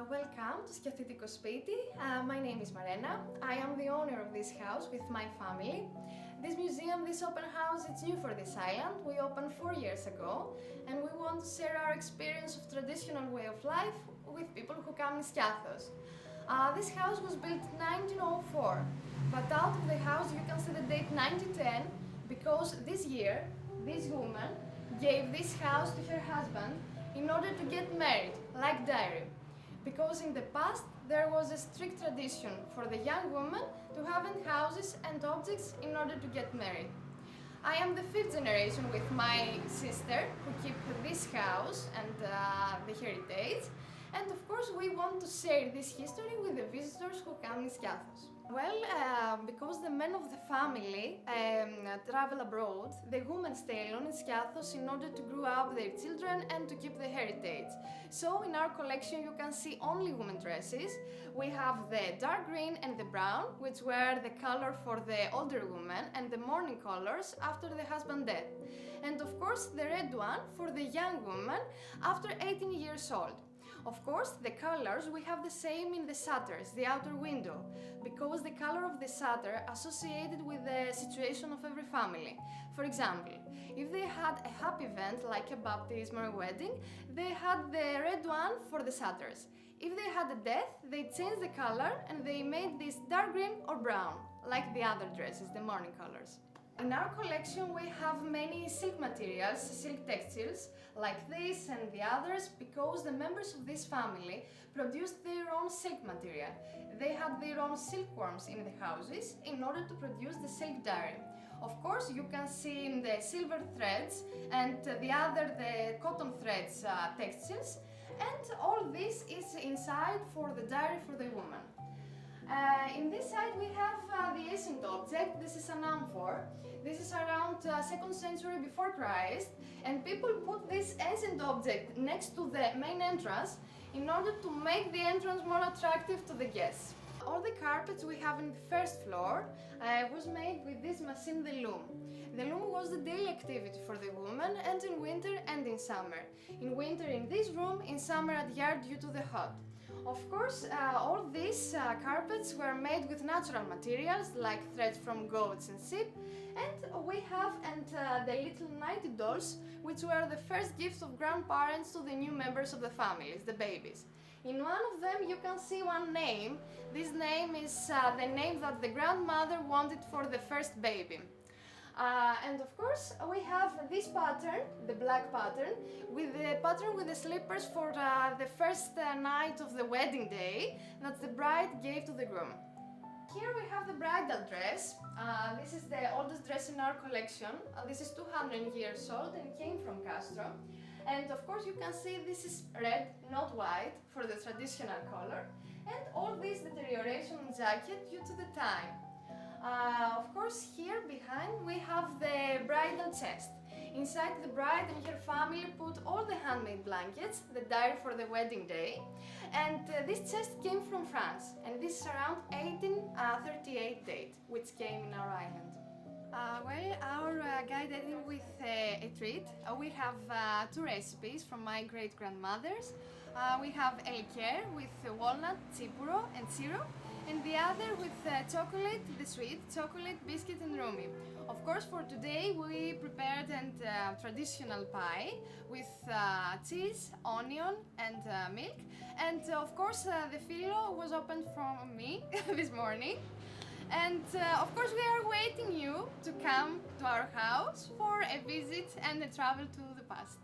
Welcome to Skiathitiko Spiti. My name is Marena. I am the owner of this house with my family. This museum, this open house, it's new for this island. We opened 4 years ago and we want to share our experience of traditional way of life with people who come in Skiathos. This house was built in 1904, but out of the house you can see the date 1910 because this year this woman gave this house to her husband in order to get married, like dowry. Because in the past there was a strict tradition for the young woman to have houses and objects in order to get married. I am the 5th generation with my sister who keep this house and the heritage, and of course we want to share this history with the visitors who come in Skiathos. Well, because the men of the family travel abroad, the women stay alone in Skiathos in order to grow up their children and to keep the heritage. So in our collection you can see only women dresses. We have the dark green and the brown, which were the color for the older women, and the mourning colors after the husband's death. And of course the red one for the young woman after 18 years old. Of course, the colors we have the same in the shutters, the outer window, because the color of the shutter associated with the situation of every family. For example, if they had a happy event like a baptism or a wedding, they had the red one for the shutters. If they had a death, they changed the color and they made this dark green or brown, like the other dresses, the mourning colors. In our collection we have many silk materials, silk textiles, like this and the others, because the members of this family produced their own silk material. They had their own silkworms in the houses in order to produce the silk dowry. Of course, you can see the silver threads and the cotton threads textiles, and all this is inside for the dowry for the woman. In this side we have the ancient object. This is an amphor. This is around 2nd century before Christ, and people put this ancient object next to the main entrance in order to make the entrance more attractive to the guests. All the carpets we have in the first floor was made with this machine, the loom. The loom was the daily activity for the woman, and in winter and in summer. In winter in this room, in summer at yard due to the hot. Of course, all these carpets were made with natural materials like threads from goats and sheep, and we have the little nighty dolls, which were the first gifts of grandparents to the new members of the families, the babies. In one of them you can see one name. This name is the name that the grandmother wanted for the first baby. And of course we have this pattern, the black pattern, with the pattern with the slippers for the first night of the wedding day that the bride gave to the groom. Here we have the bridal dress. This is the oldest dress in our collection. This is 200 years old and came from Castro. And of course you can see this is red, not white, for the traditional color. And all this deterioration jacket due to the time. Of course, here behind we have the bridal chest. Inside the bride and her family put all the handmade blankets, the dowry for the wedding day. And this chest came from France, and this is around 1838 date, which came in our island. Our guide ended with a treat. We have 2 recipes from my great-grandmothers. We have elker with walnut, chipuro and syrup, and the other with chocolate, the sweet chocolate, biscuit and rumi. Of course, for today we prepared a traditional pie with cheese, onion and milk, and of course the filo was opened from me this morning. And of course we are waiting you to come to our house for a visit and a travel to the past.